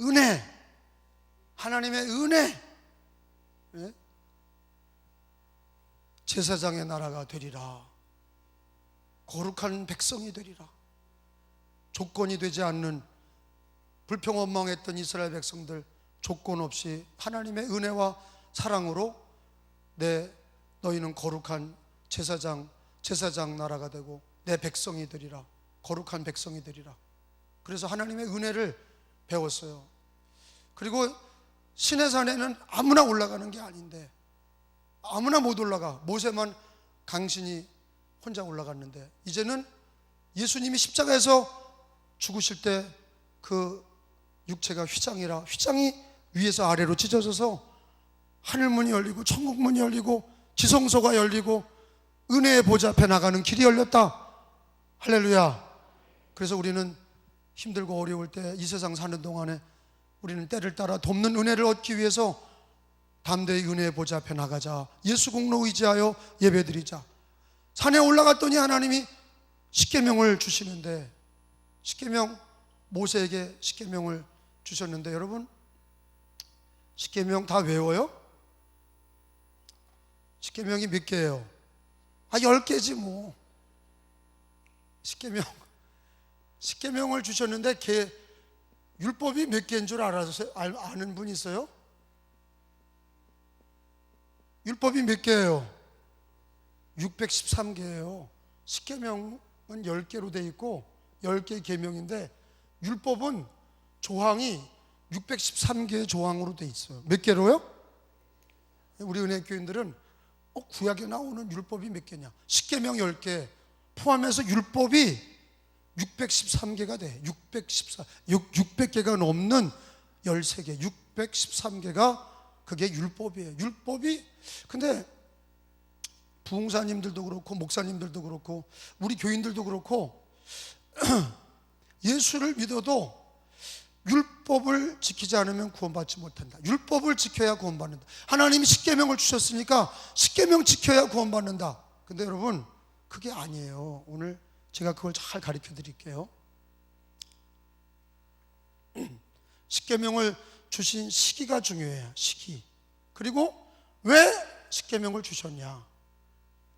은혜, 하나님의 은혜, 예? 제사장의 나라가 되리라. 거룩한 백성이 되리라. 조건이 되지 않는 불평원망했던 이스라엘 백성들, 조건 없이 하나님의 은혜와 사랑으로 너희는 거룩한 제사장 나라가 되고 내 백성이 되리라. 거룩한 백성이 되리라. 그래서 하나님의 은혜를 배웠어요. 그리고 시내산에는 아무나 올라가는 게 아닌데, 아무나 못 올라가. 모세만 강신이 혼자 올라갔는데, 이제는 예수님이 십자가에서 죽으실 때 그 육체가 휘장이라, 휘장이 위에서 아래로 찢어져서 하늘문이 열리고 천국문이 열리고 지성소가 열리고 은혜의 보좌 앞에 나가는 길이 열렸다. 할렐루야. 그래서 우리는 힘들고 어려울 때, 이 세상 사는 동안에 우리는 때를 따라 돕는 은혜를 얻기 위해서 담대히 은혜의 보좌 앞에 나가자. 예수 공로 의지하여 예배드리자. 산에 올라갔더니 하나님이 십계명을 주시는데, 십계명, 모세에게 십계명을 주셨는데, 여러분 십계명 다 외워요? 십계명이 몇 개예요? 10개지 뭐. 십계명을 주셨는데 율법이 몇 개인 줄 아는 분 있어요? 율법이 몇 개예요? 613개예요. 십계명은 10개로 돼 있고 10개의 계명인데, 율법은 조항이 613개의 조항으로 돼 있어요. 몇 개로요? 우리 은혜 교인들은 구약에 나오는 율법이 몇 개냐? 십계명 10개 포함해서 율법이 613개가 돼. 600개가 넘는 13개, 613개가 그게 율법이에요. 율법이, 근데 부흥사님들도 그렇고 목사님들도 그렇고 우리 교인들도 그렇고 예수를 믿어도 율법을 지키지 않으면 구원받지 못한다. 율법을 지켜야 구원받는다. 하나님이 십계명을 주셨으니까 십계명 지켜야 구원받는다. 근데 여러분, 그게 아니에요. 오늘 제가 그걸 잘 가르쳐 드릴게요. 십계명을 주신 시기가 중요해요. 시기. 그리고 왜 십계명을 주셨냐?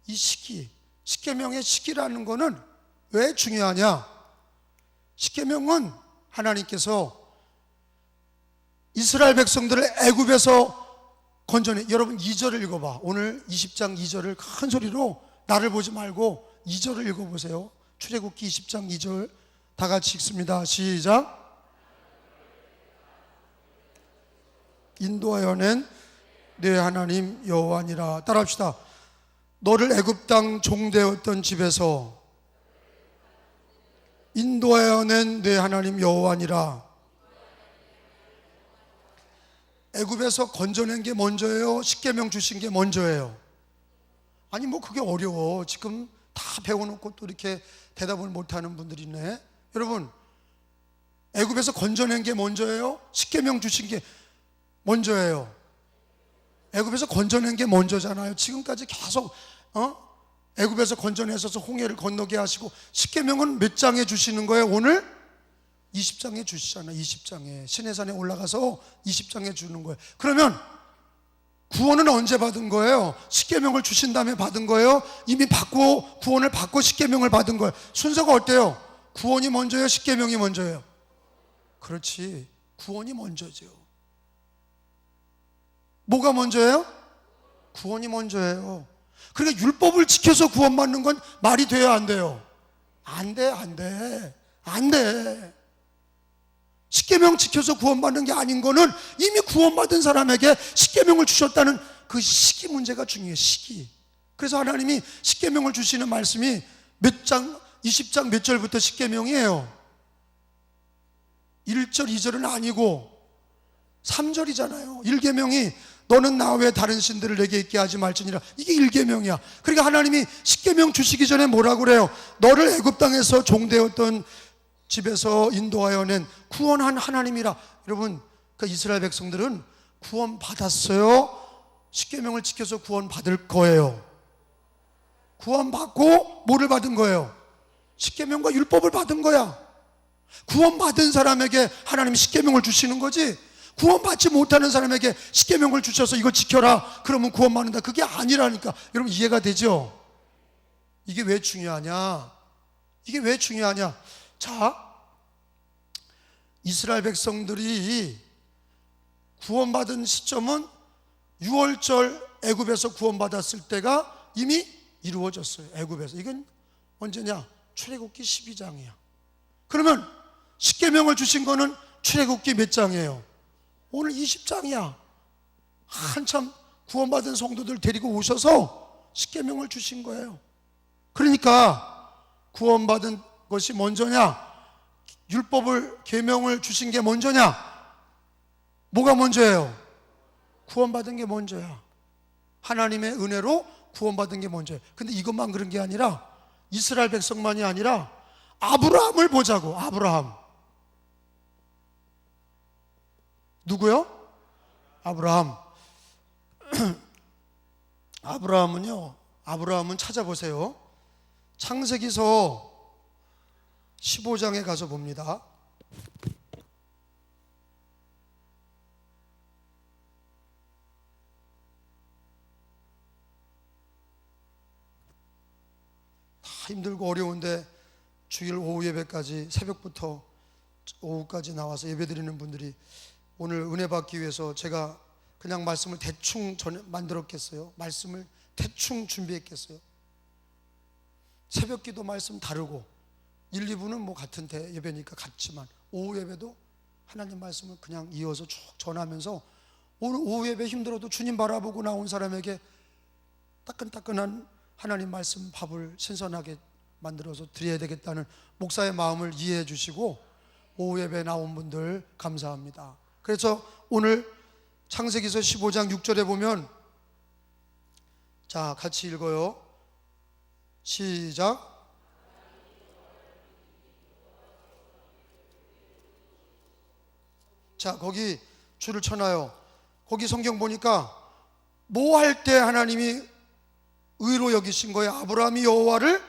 이 시기, 십계명의 시기라는 거는 왜 중요하냐? 십계명은 하나님께서 이스라엘 백성들을 애굽에서 건져내. 여러분 2절을 읽어봐. 오늘 20장 2절을 큰 소리로, 나를 보지 말고 2절을 읽어보세요. 출애굽기 20장 2절 다 같이 읽습니다. 시작. 인도하여 낸 내 하나님 여호와니라. 따라합시다. 너를 애굽 땅 종되었던 집에서 인도하여 낸 내 하나님 여호와니라. 애굽에서 건져낸 게 먼저예요? 십계명 주신 게 먼저예요? 아니 뭐 그게 어려워. 지금 다 배워놓고 또 이렇게 대답을 못하는 분들이 있네. 여러분, 애굽에서 건져낸 게 먼저예요? 십계명 주신 게 먼저예요? 애굽에서 건져낸 게 먼저잖아요. 지금까지 계속 애굽에서 건져내셔서 홍해를 건너게 하시고, 십계명은 몇 장에 주시는 거예요? 오늘 20장에 주시잖아요. 20장에 시내산에 올라가서 20장에 주는 거예요. 그러면 구원은 언제 받은 거예요? 십계명을 주신 다음에 받은 거예요? 이미 받고, 구원을 받고 십계명을 받은 거예요? 순서가 어때요? 구원이 먼저예요? 십계명이 먼저예요? 그렇지, 구원이 먼저죠. 뭐가 먼저예요? 구원이 먼저예요. 그러니까 율법을 지켜서 구원받는 건 말이 돼요, 안 돼요? 안 돼. 십계명 지켜서 구원받는 게 아닌 거는 이미 구원받은 사람에게 십계명을 주셨다는 그 시기 문제가 중요해요. 시기. 그래서 하나님이 십계명을 주시는 말씀이 몇 장, 20장 몇 절부터 십계명이에요? 1절, 2절은 아니고 3절이잖아요. 1계명이 너는 나 외에 다른 신들을 내게 있게 하지 말지니라. 이게 1계명이야. 그러니까 하나님이 십계명 주시기 전에 뭐라고 그래요? 너를 애굽 땅에서 종되었던 집에서 인도하여 낸 구원한 하나님이라. 여러분, 그 이스라엘 백성들은 구원 받았어요? 십계명을 지켜서 구원 받을 거예요? 구원 받고 뭐를 받은 거예요? 십계명과 율법을 받은 거야. 구원받은 사람에게 하나님이 십계명을 주시는 거지, 구원받지 못하는 사람에게 십계명을 주셔서 이거 지켜라 그러면 구원받는다, 그게 아니라니까. 여러분 이해가 되죠? 이게 왜 중요하냐? 이게 왜 중요하냐? 자, 이스라엘 백성들이 구원받은 시점은 6월절 애굽에서 구원받았을 때가 이미 이루어졌어요. 애굽에서. 이건 언제냐? 출애굽기 12장이야. 그러면 십계명을 주신 거는 출애굽기 몇 장이에요? 오늘 20장이야. 한참 구원받은 성도들 데리고 오셔서 십계명을 주신 거예요. 그러니까 구원받은 것이 먼저냐, 율법을, 계명을 주신 게 먼저냐? 뭐가 먼저예요? 구원받은 게 먼저야. 하나님의 은혜로 구원받은 게 먼저예요. 근데 이것만 그런 게 아니라, 이스라엘 백성만이 아니라 아브라함을 보자고. 아브라함. 누구요? 아브라함. 아브라함은 찾아보세요. 창세기서 15장에 가서 봅니다. 다 힘들고 어려운데 주일 오후 예배까지, 새벽부터 오후까지 나와서 예배드리는 분들이 오늘 은혜 받기 위해서 제가 그냥 말씀을 대충 만들었겠어요? 말씀을 대충 준비했겠어요? 새벽 기도 말씀 다르고 1, 2부는 뭐 같은 예배니까 같지만 오후 예배도 하나님 말씀을 그냥 이어서 쭉 전하면서, 오늘 오후 예배 힘들어도 주님 바라보고 나온 사람에게 따끈따끈한 하나님 말씀 밥을 신선하게 만들어서 드려야 되겠다는 목사의 마음을 이해해 주시고 오후 예배 나온 분들 감사합니다. 그래서 오늘 창세기서 15장 6절에 보면, 자 같이 읽어요. 시작. 자, 거기 줄을 쳐놔요. 거기 성경 보니까 뭐 할 때 하나님이 의로 여기신 거예요? 아브라함이 여호와를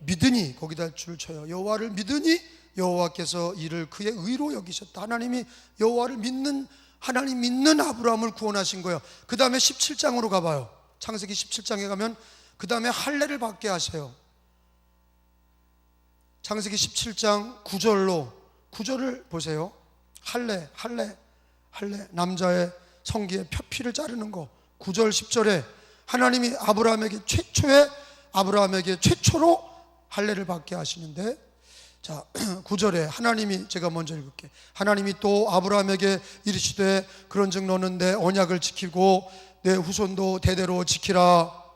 믿으니, 거기다 줄을 쳐요. 여호와를 믿으니 여호와께서 이를 그의 의로 여기셨다. 하나님이 여호와를 믿는, 하나님 믿는 아브라함을 구원하신 거예요. 그 다음에 17장으로 가봐요. 창세기 17장에 가면 그 다음에 할례를 받게 하세요. 창세기 17장 9절을 보세요. 할례, 남자의 성기의 표피를 자르는 거. 9절 10절에 하나님이 아브라함에게 최초로 할례를 받게 하시는데, 자 9절에 하나님이, 제가 먼저 읽을게. 하나님이 또 아브라함에게 이르시되 그런즉 너는 내 언약을 지키고 내 후손도 대대로 지키라.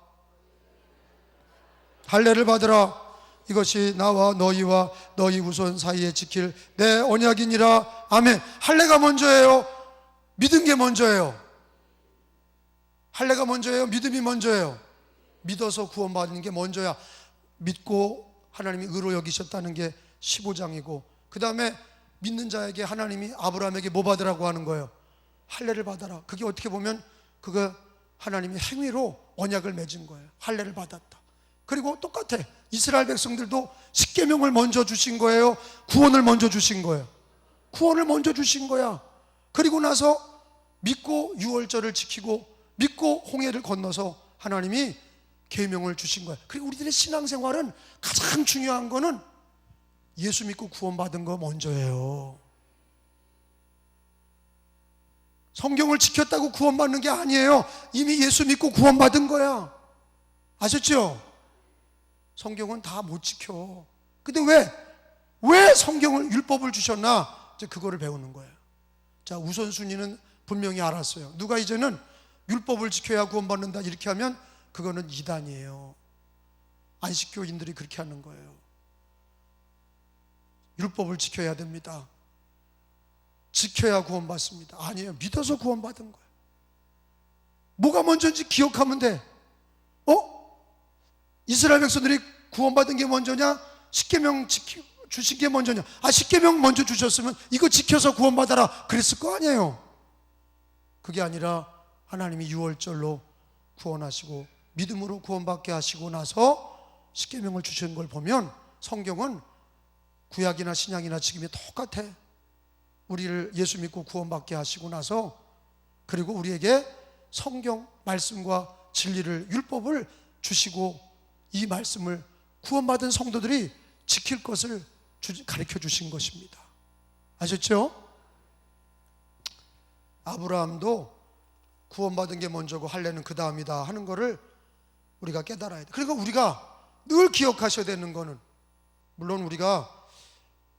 할례를 받으라. 이것이 나와 너희와 너희 후손 사이에 지킬 내 언약이니라. 아멘. 할례가 먼저예요? 믿은 게 먼저예요? 할례가 먼저예요? 믿음이 먼저예요? 믿어서 구원받는 게 먼저야. 믿고 하나님이 의로 여기셨다는 게 15장이고, 그 다음에 믿는 자에게 하나님이 아브라함에게 뭐 받으라고 하는 거예요? 할례를 받아라. 그게 어떻게 보면 그거 하나님이 행위로 언약을 맺은 거예요. 할례를 받았다. 그리고 똑같아. 이스라엘 백성들도 십계명을 먼저 주신 거예요? 구원을 먼저 주신 거예요? 구원을 먼저 주신 거야. 그리고 나서 믿고 유월절을 지키고 믿고 홍해를 건너서 하나님이 계명을 주신 거야. 그리고 우리들의 신앙생활은 가장 중요한 거는 예수 믿고 구원받은 거 먼저예요. 성경을 지켰다고 구원받는 게 아니에요. 이미 예수 믿고 구원받은 거야. 아셨죠? 성경은 다 못 지켜. 근데 왜 성경을, 율법을 주셨나? 이제 그거를 배우는 거예요. 자, 우선순위는 분명히 알았어요. 누가 이제는 율법을 지켜야 구원받는다 이렇게 하면 그거는 이단이에요. 안식교인들이 그렇게 하는 거예요. 율법을 지켜야 됩니다. 지켜야 구원받습니다. 아니에요. 믿어서 구원받은 거예요. 뭐가 먼저인지 기억하면 돼. 이스라엘 백성들이 구원받은 게 먼저냐? 십계명 주신 게 먼저냐? 십계명 먼저 주셨으면 이거 지켜서 구원받아라 그랬을 거 아니에요. 그게 아니라 하나님이 유월절로 구원하시고 믿음으로 구원받게 하시고 나서 십계명을 주신 걸 보면 성경은 구약이나 신약이나 지금이 똑같아. 우리를 예수 믿고 구원받게 하시고 나서 그리고 우리에게 성경 말씀과 진리를, 율법을 주시고 이 말씀을 구원받은 성도들이 지킬 것을 가르쳐 주신 것입니다. 아셨죠? 아브라함도 구원받은 게 먼저고 할례는 그 다음이다 하는 거를 우리가 깨달아야 돼. 그러니까 우리가 늘 기억하셔야 되는 거는, 물론 우리가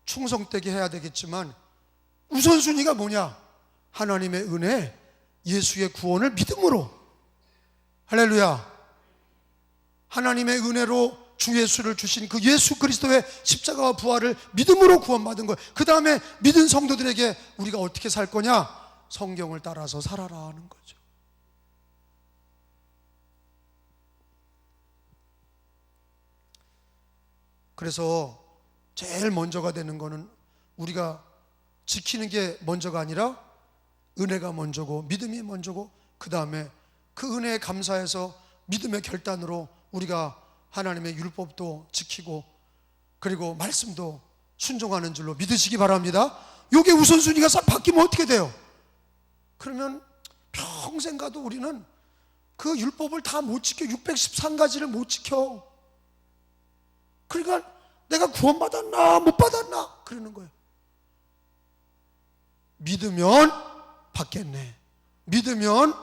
충성되게 해야 되겠지만 우선순위가 뭐냐? 하나님의 은혜, 예수의 구원을 믿음으로, 할렐루야, 하나님의 은혜로 주 예수를 주신 그 예수 그리스도의 십자가와 부활을 믿음으로 구원받은 거예요. 그 다음에 믿은 성도들에게 우리가 어떻게 살 거냐? 성경을 따라서 살아라 하는 거죠. 그래서 제일 먼저가 되는 거는 우리가 지키는 게 먼저가 아니라 은혜가 먼저고 믿음이 먼저고, 그 다음에 그 은혜에 감사해서 믿음의 결단으로 우리가 하나님의 율법도 지키고 그리고 말씀도 순종하는 줄로 믿으시기 바랍니다. 이게 우선순위가 싹 바뀌면 어떻게 돼요? 그러면 평생 가도 우리는 그 율법을 다 못 지켜. 613가지를 못 지켜. 그러니까 내가 구원받았나 못 받았나 그러는 거예요. 믿으면 받겠네. 믿으면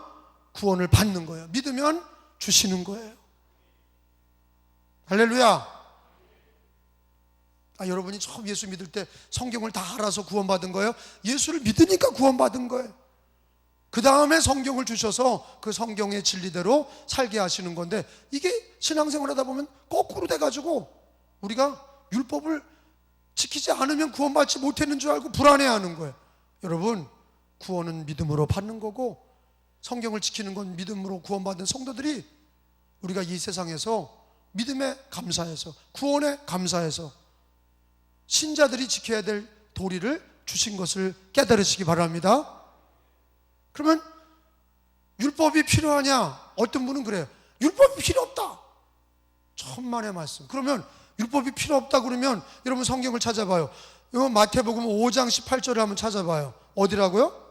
구원을 받는 거예요. 믿으면 주시는 거예요. 할렐루야. 여러분이 처음 예수 믿을 때 성경을 다 알아서 구원받은 거예요? 예수를 믿으니까 구원받은 거예요. 그 다음에 성경을 주셔서 그 성경의 진리대로 살게 하시는 건데, 이게 신앙생활 하다 보면 거꾸로 돼가지고 우리가 율법을 지키지 않으면 구원받지 못했는 줄 알고 불안해하는 거예요. 여러분, 구원은 믿음으로 받는 거고 성경을 지키는 건 믿음으로 구원받은 성도들이 우리가 이 세상에서 믿음에 감사해서, 구원에 감사해서 신자들이 지켜야 될 도리를 주신 것을 깨달으시기 바랍니다. 그러면 율법이 필요하냐? 어떤 분은 그래요. 율법이 필요 없다. 천만의 말씀. 그러면 율법이 필요 없다 그러면 여러분 성경을 찾아봐요. 이거 마태복음 5장 18절을 한번 찾아봐요. 어디라고요?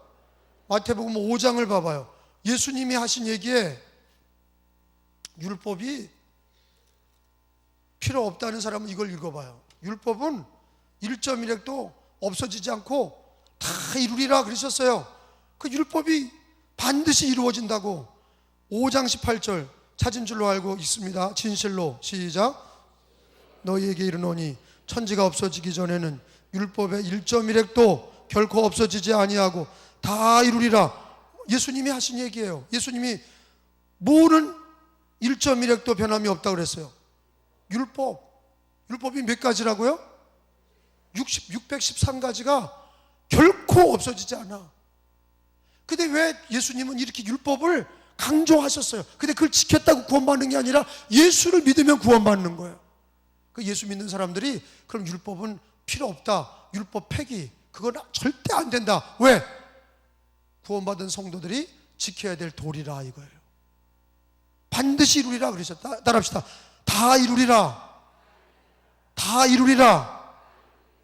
마태복음 5장을 봐봐요. 예수님이 하신 얘기에 율법이 필요 없다는 사람은 이걸 읽어봐요. 율법은 1.1획도 없어지지 않고 다 이루리라 그러셨어요. 그 율법이 반드시 이루어진다고 5장 18절 찾은 줄로 알고 있습니다. 진실로 시작. 너희에게 이르노니 천지가 없어지기 전에는 율법의 1.1획도 결코 없어지지 아니하고 다 이루리라. 예수님이 하신 얘기예요. 예수님이 뭐는 1.1획도 변함이 없다고 그랬어요? 율법이 몇 가지라고요? 613가지가 결코 없어지지 않아. 근데 왜 예수님은 이렇게 율법을 강조하셨어요? 근데 그걸 지켰다고 구원받는 게 아니라 예수를 믿으면 구원받는 거예요. 그 예수 믿는 사람들이 그럼 율법은 필요 없다, 율법 폐기, 그건 절대 안 된다. 왜? 구원받은 성도들이 지켜야 될 도리라 이거예요. 반드시 이루리라 그러셨다. 따라합시다. 다 이루리라. 다 이루리라.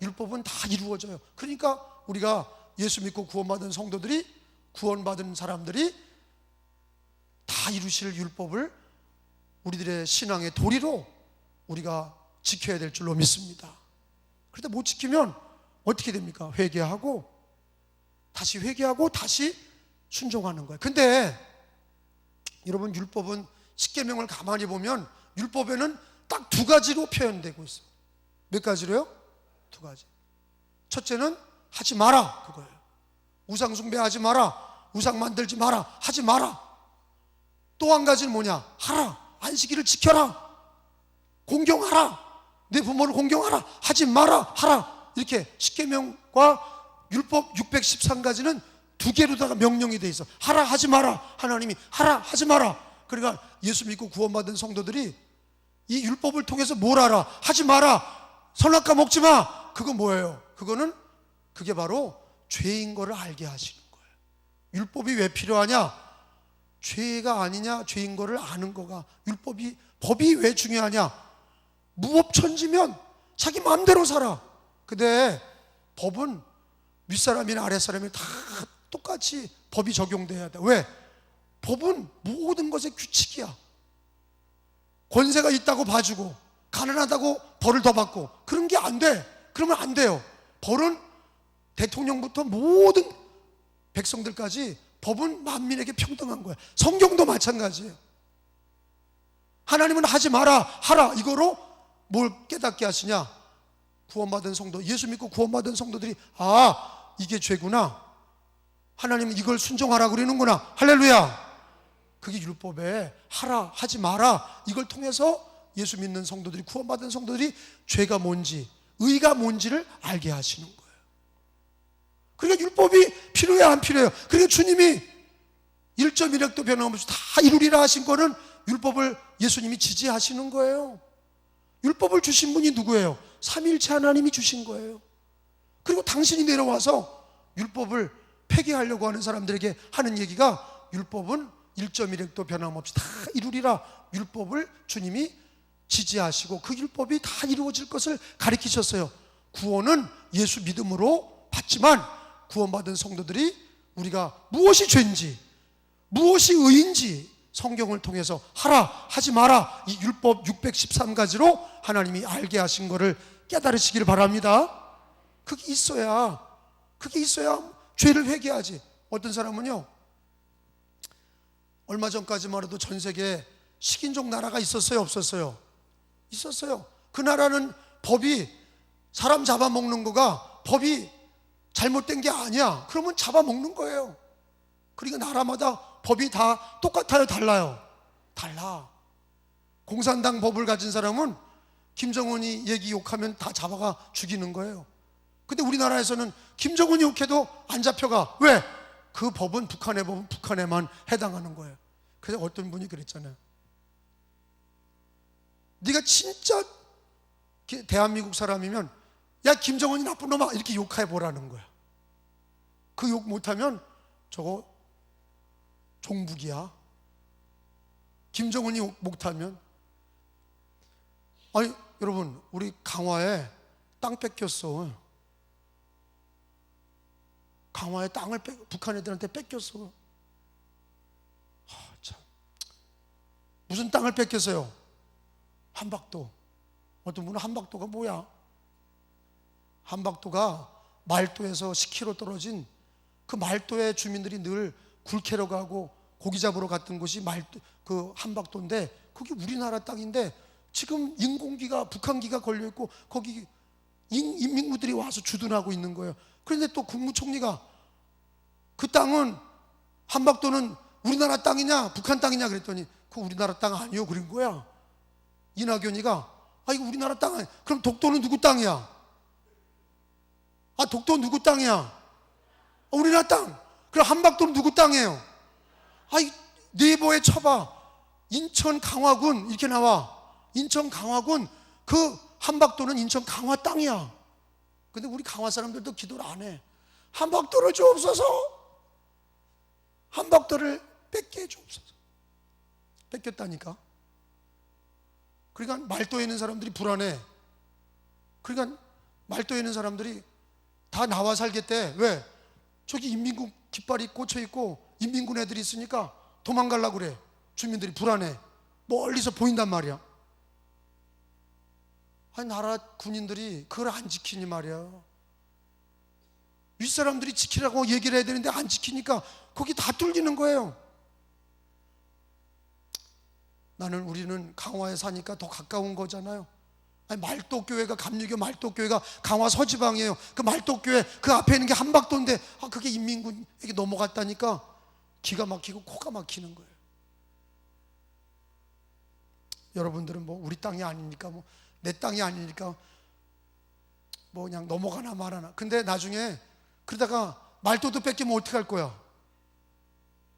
율법은 다 이루어져요. 그러니까 우리가 예수 믿고 구원받은 성도들이, 구원받은 사람들이 다 이루실 율법을 우리들의 신앙의 도리로 우리가 지켜야 될 줄로 믿습니다. 그런데 못 지키면 어떻게 됩니까? 회개하고 다시 순종하는 거예요. 근데 여러분, 율법은 십계명을 가만히 보면 율법에는 딱 두 가지로 표현되고 있어요. 몇 가지로요? 두 가지. 첫째는 하지 마라 그거예요. 우상 숭배하지 마라, 우상 만들지 마라, 하지 마라. 또 한 가지는 뭐냐? 하라. 안식일을 지켜라, 공경하라, 내 부모를 공경하라, 하지 마라, 하라. 이렇게 십계명과 율법 613가지는 두 개로다가 명령이 돼 있어. 하라, 하지 마라. 하나님이 하라, 하지 마라. 그러니까 예수 믿고 구원받은 성도들이 이 율법을 통해서 뭘 알아? 하지 마라, 선악과 먹지 마. 그건 뭐예요? 그게 바로 죄인 거를 알게 하시는 거예요. 율법이 왜 필요하냐? 죄가 아니냐, 죄인 거를 아는 거가. 법이 왜 중요하냐? 무법천지면 자기 마음대로 살아. 근데 법은 윗사람이나 아랫사람이 다 똑같이 법이 적용돼야 돼. 왜? 법은 모든 것의 규칙이야. 권세가 있다고 봐주고 가난하다고 벌을 더 받고 그런 게 안 돼. 그러면 안 돼요. 벌은 대통령부터 모든 백성들까지 법은 만민에게 평등한 거야. 성경도 마찬가지예요. 하나님은 하지 마라, 하라. 이거로 뭘 깨닫게 하시냐? 구원받은 성도, 예수 믿고 구원받은 성도들이 이게 죄구나. 하나님은 이걸 순종하라고 그러는구나. 할렐루야. 그게 율법에 하라, 하지 마라. 이걸 통해서 예수 믿는 성도들이, 구원받은 성도들이 죄가 뭔지, 의가 뭔지를 알게 하시는 거예요. 그러니까 율법이 필요해야 안 필요해요. 그러니까 주님이 1.1획도 변함없이 다 이루리라 하신 거는 율법을 예수님이 지지하시는 거예요. 율법을 주신 분이 누구예요? 삼위일체 하나님이 주신 거예요. 그리고 당신이 내려와서 율법을 폐기하려고 하는 사람들에게 하는 얘기가 율법은 1.1획도 변함없이 다 이루리라. 율법을 주님이 지지하시고 그 율법이 다 이루어질 것을 가르치셨어요. 구원은 예수 믿음으로 받지만 구원받은 성도들이 우리가 무엇이 죄인지, 무엇이 의인지 성경을 통해서 하라, 하지 마라, 이 율법 613가지로 하나님이 알게 하신 것을 깨달으시기를 바랍니다. 그게 있어야 죄를 회개하지. 어떤 사람은요, 얼마 전까지만 해도 전 세계에 식인종 나라가 있었어요, 없었어요? 있었어요. 그 나라는 법이, 사람 잡아먹는 거가 법이 잘못된 게 아니야. 그러면 잡아먹는 거예요. 그러니까 나라마다 법이 다 똑같아요, 달라요? 달라. 공산당 법을 가진 사람은 김정은이 얘기 욕하면 다 잡아가 죽이는 거예요. 근데 우리나라에서는 김정은이 욕해도 안 잡혀가. 왜? 그 법은, 북한의 법은 북한에만 해당하는 거예요. 그래서 어떤 분이 그랬잖아요. 네가 진짜 대한민국 사람이면 야, 김정은이 나쁜 놈아, 이렇게 욕해보라는 거야. 그 욕 못하면 저거 종북이야. 김정은이 욕 못하면. 아니 여러분, 우리 강화에 땅 뺏겼어. 강화에 땅을 북한 애들한테 뺏겼어. 참. 무슨 땅을 뺏겼어요? 한박도. 어떤 분은 한박도가 뭐야? 한박도가 말도에서 10km 떨어진 그 말도의 주민들이 늘 굴 캐러 가고 고기 잡으러 갔던 곳이 말도, 그 한박도인데 그게 우리나라 땅인데 지금 인공기가, 북한기가 걸려있고 거기 인민구들이 와서 주둔하고 있는 거예요. 그런데 또 국무총리가 그 땅은, 한박도는 우리나라 땅이냐 북한 땅이냐 그랬더니 그거 우리나라 땅 아니요 그런 거야. 이낙연이가 이거 우리나라 땅 아니야. 그럼 독도는 누구 땅이야? 독도 누구 땅이야? 우리나라 땅. 그럼 한박도는 누구 땅이에요? 네이버에 쳐봐. 인천 강화군 이렇게 나와. 인천 강화군, 그 한박도는 인천 강화 땅이야. 근데 우리 강화 사람들도 기도를 안 해. 한박도를 주옵소서. 한박도를 뺏게 해주옵소서. 뺏겼다니까. 그러니까 말도에 있는 사람들이 불안해. 그러니까 말도에 있는 사람들이 다 나와 살겠대. 왜? 저기 인민군 깃발이 꽂혀있고 인민군 애들이 있으니까 도망가려고 그래. 주민들이 불안해. 멀리서 보인단 말이야. 나라 군인들이 그걸 안 지키니 말이야. 윗사람들이 지키라고 얘기를 해야 되는데 안 지키니까 거기 다 뚫리는 거예요. 우리는 강화에 사니까 더 가까운 거잖아요. 말도교회가, 감리교 말도교회가 강화 서지방이에요. 그 말도교회 그 앞에 있는 게 한박도인데 그게 인민군에게 넘어갔다니까 기가 막히고 코가 막히는 거예요. 여러분들은 뭐 우리 땅이 아니니까, 뭐 내 땅이 아니니까 뭐 그냥 넘어가나 말하나. 근데 나중에 그러다가 말도도 뺏기면 어떡할 거야?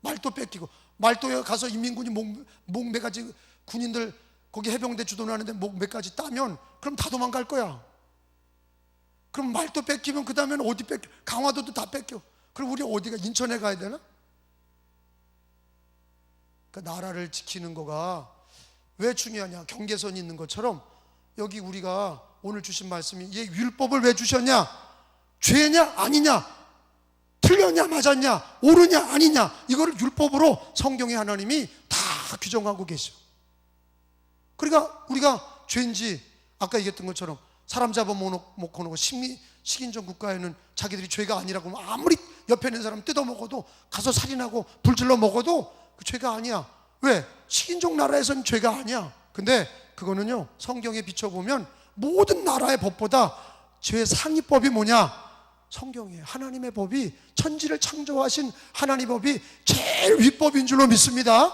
말도 뺏기고, 말도에 가서 인민군이 목 몇 가지 군인들 거기 해병대 주둔하는데 목 몇 가지 따면 그럼 다 도망갈 거야. 그럼 말도 뺏기면 그 다음에는 어디 뺏겨? 강화도도 다 뺏겨. 그럼 우리 어디가, 인천에 가야 되나? 그 나라를 지키는 거가 왜 중요하냐? 경계선이 있는 것처럼 여기 우리가 오늘 주신 말씀이 이 율법을 왜 주셨냐? 죄냐 아니냐? 틀렸냐 맞았냐? 옳으냐 아니냐? 이거를 율법으로 성경의 하나님이 다 규정하고 계셔. 그러니까 우리가 죄인지 아까 얘기했던 것처럼 사람 잡아먹고 놓고 식인종 국가에는 자기들이 죄가 아니라고 하면 아무리 옆에 있는 사람 뜯어먹어도 가서 살인하고 불질러 먹어도 그 죄가 아니야. 왜? 식인종 나라에서는 죄가 아니야. 근데 그거는요, 성경에 비춰보면 모든 나라의 법보다 최상위법이 뭐냐? 성경이에요. 하나님의 법이, 천지를 창조하신 하나님의 법이 제일 윗법인 줄로 믿습니다.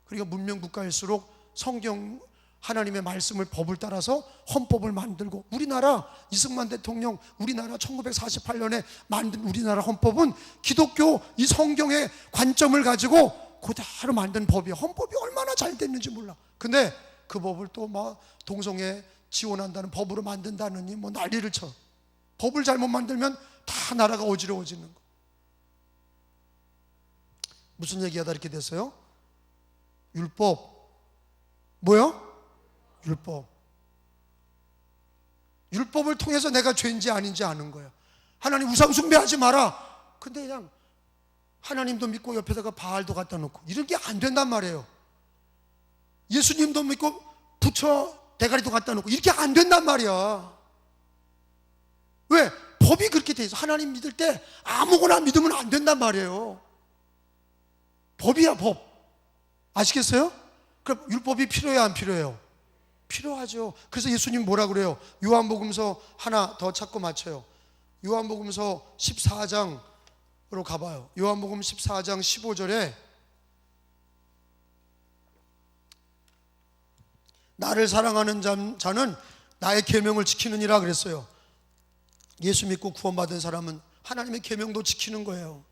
그러니까 문명국가일수록 성경 하나님의 말씀을 법을 따라서 헌법을 만들고, 우리나라 이승만 대통령 우리나라 1948년에 만든 우리나라 헌법은 기독교 이 성경의 관점을 가지고 그대로 만든 법이에요. 헌법이 얼마나 잘 됐는지 몰라. 근데 그 법을 또 막 동성애 지원한다는 법으로 만든다느니 뭐 난리를 쳐. 법을 잘못 만들면 다 나라가 어지러워지는 거. 무슨 얘기하다 이렇게 됐어요? 율법. 뭐요? 율법. 율법을 통해서 내가 죄인지 아닌지 아는 거예요. 하나님 우상 숭배하지 마라. 근데 그냥 하나님도 믿고 옆에다가 바알도 갖다 놓고 이런 게 안 된단 말이에요. 예수님도 믿고 부처 대가리도 갖다 놓고 이렇게 안 된단 말이야. 왜? 법이 그렇게 돼 있어. 하나님 믿을 때 아무거나 믿으면 안 된단 말이에요. 법이야, 법. 아시겠어요? 그럼 율법이 필요해요, 안 필요해요? 필요하죠. 그래서 예수님 뭐라 그래요? 요한복음서 하나 더 찾고 맞춰요. 요한복음서 14장으로 가봐요. 요한복음 14장 15절에 나를 사랑하는 자는 나의 계명을 지키느니라 그랬어요. 예수 믿고 구원받은 사람은 하나님의 계명도 지키는 거예요.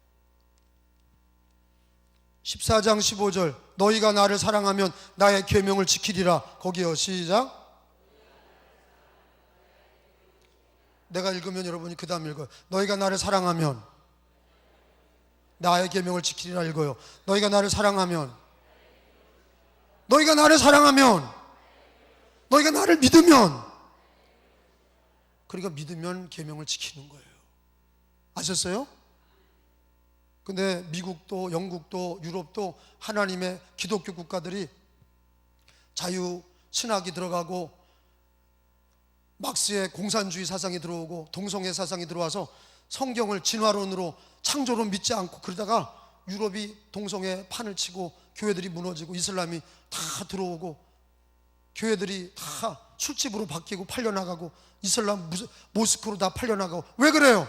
14장 15절 너희가 나를 사랑하면 나의 계명을 지키리라. 거기요, 시작. 내가 읽으면 여러분이 그 다음 읽어요. 너희가 나를 사랑하면 나의 계명을 지키리라 읽어요. 너희가 나를 사랑하면 너희가 나를 믿으면, 그러니까 믿으면 계명을 지키는 거예요. 아셨어요? 근데 미국도 영국도 유럽도 하나님의 기독교 국가들이 자유 신학이 들어가고 막스의 공산주의 사상이 들어오고 동성애 사상이 들어와서 성경을 진화론으로 창조론 믿지 않고 그러다가 유럽이 동성애 판을 치고 교회들이 무너지고 이슬람이 다 들어오고 교회들이 다 술집으로 바뀌고 팔려나가고 이슬람 모스크로 다 팔려나가고. 왜 그래요?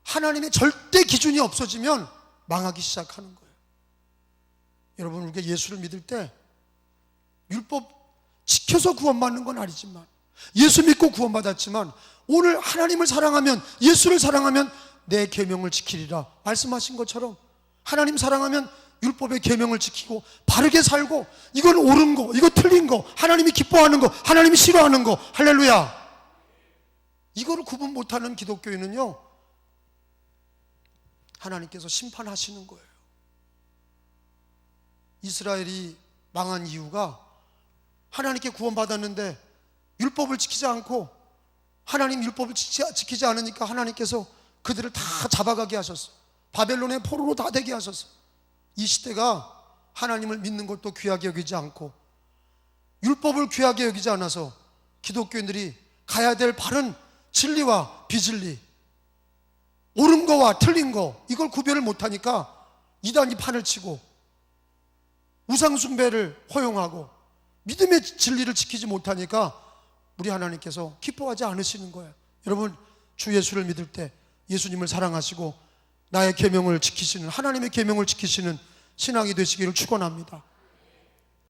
하나님의 절대 기준이 없어지면 망하기 시작하는 거예요. 여러분, 우리가 예수를 믿을 때 율법 지켜서 구원받는 건 아니지만, 예수 믿고 구원받았지만 오늘 하나님을 사랑하면, 예수를 사랑하면 내 계명을 지키리라 말씀하신 것처럼 하나님 사랑하면 율법의 계명을 지키고 바르게 살고, 이건 옳은 거, 이거 틀린 거, 하나님이 기뻐하는 거, 하나님이 싫어하는 거, 할렐루야. 이거를 구분 못하는 기독교인은요, 하나님께서 심판하시는 거예요. 이스라엘이 망한 이유가 하나님께 구원받았는데 율법을 지키지 않고, 하나님 율법을 지키지 않으니까 하나님께서 그들을 다 잡아가게 하셨어요. 바벨론의 포로로 다 되게 하셨어요. 이 시대가 하나님을 믿는 것도 귀하게 여기지 않고 율법을 귀하게 여기지 않아서 기독교인들이 가야 될 바른 진리와 비진리, 옳은 거와 틀린 거, 이걸 구별을 못하니까 이단이 판을 치고 우상숭배를 허용하고 믿음의 진리를 지키지 못하니까 우리 하나님께서 기뻐하지 않으시는 거예요. 여러분, 주 예수를 믿을 때 예수님을 사랑하시고 나의 계명을 지키시는, 하나님의 계명을 지키시는 신앙이 되시기를 축원합니다.